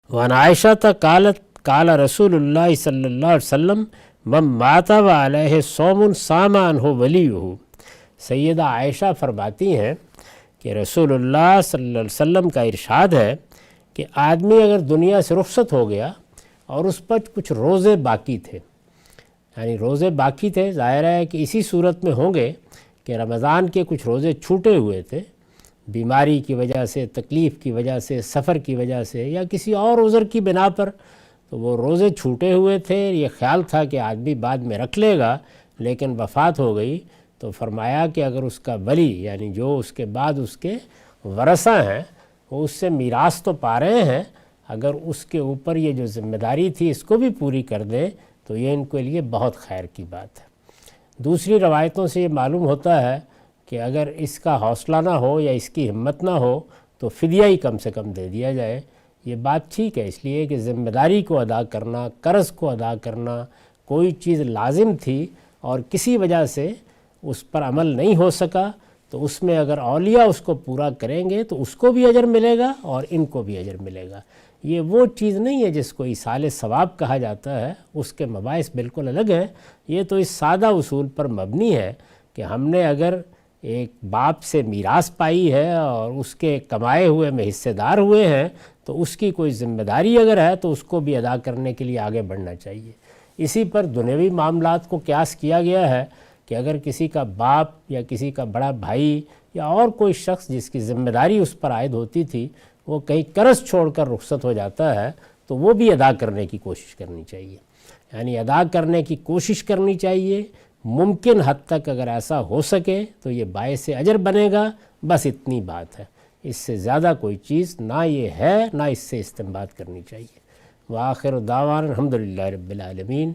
وعن عائشہ قالت قال رسول اللہ صلی اللہ علیہ وسلم من مات وعلیہ صوم صام عنہ ولیہ۔ سیدہ عائشہ فرماتی ہیں کہ رسول اللہ صلی اللہ علیہ وسلم کا ارشاد ہے کہ آدمی اگر دنیا سے رخصت ہو گیا اور اس پر کچھ روزے باقی تھے، یعنی روزے باقی تھے، ظاہر ہے کہ اسی صورت میں ہوں گے کہ رمضان کے کچھ روزے چھوٹے ہوئے تھے بیماری کی وجہ سے، تکلیف کی وجہ سے، سفر کی وجہ سے، یا کسی اور عذر کی بنا پر، تو وہ روزے چھوٹے ہوئے تھے۔ یہ خیال تھا کہ آدمی بعد میں رکھ لے گا، لیکن وفات ہو گئی، تو فرمایا کہ اگر اس کا ولی یعنی جو اس کے بعد اس کے ورثہ ہیں وہ اس سے میراث تو پا رہے ہیں، اگر اس کے اوپر یہ جو ذمہ داری تھی اس کو بھی پوری کر دیں تو یہ ان کے لیے بہت خیر کی بات ہے۔ دوسری روایتوں سے یہ معلوم ہوتا ہے کہ اگر اس کا حوصلہ نہ ہو یا اس کی ہمت نہ ہو تو فدیہ ہی کم سے کم دے دیا جائے۔ یہ بات ٹھیک ہے، اس لیے کہ ذمہ داری کو ادا کرنا، قرض کو ادا کرنا، کوئی چیز لازم تھی اور کسی وجہ سے اس پر عمل نہیں ہو سکا، تو اس میں اگر اولیاء اس کو پورا کریں گے تو اس کو بھی اجر ملے گا اور ان کو بھی اجر ملے گا۔ یہ وہ چیز نہیں ہے جس کو ایصال ثواب کہا جاتا ہے، اس کے مباحث بالکل الگ ہیں۔ یہ تو اس سادہ اصول پر مبنی ہے کہ ہم نے اگر ایک باپ سے میراث پائی ہے اور اس کے کمائے ہوئے میں حصے دار ہوئے ہیں تو اس کی کوئی ذمہ داری اگر ہے تو اس کو بھی ادا کرنے کے لیے آگے بڑھنا چاہیے۔ اسی پر دنیوی معاملات کو قیاس کیا گیا ہے کہ اگر کسی کا باپ یا کسی کا بڑا بھائی یا اور کوئی شخص جس کی ذمہ داری اس پر عائد ہوتی تھی وہ کہیں قرض چھوڑ کر رخصت ہو جاتا ہے تو وہ بھی ادا کرنے کی کوشش کرنی چاہیے، یعنی ادا کرنے کی کوشش کرنی چاہیے۔ ممکن حد تک اگر ایسا ہو سکے تو یہ باعث اجر بنے گا، بس اتنی بات ہے، اس سے زیادہ کوئی چیز نہ یہ ہے نہ اس سے استنباط کرنی چاہیے۔ وآخر دعوانا الحمدللہ رب العالمین۔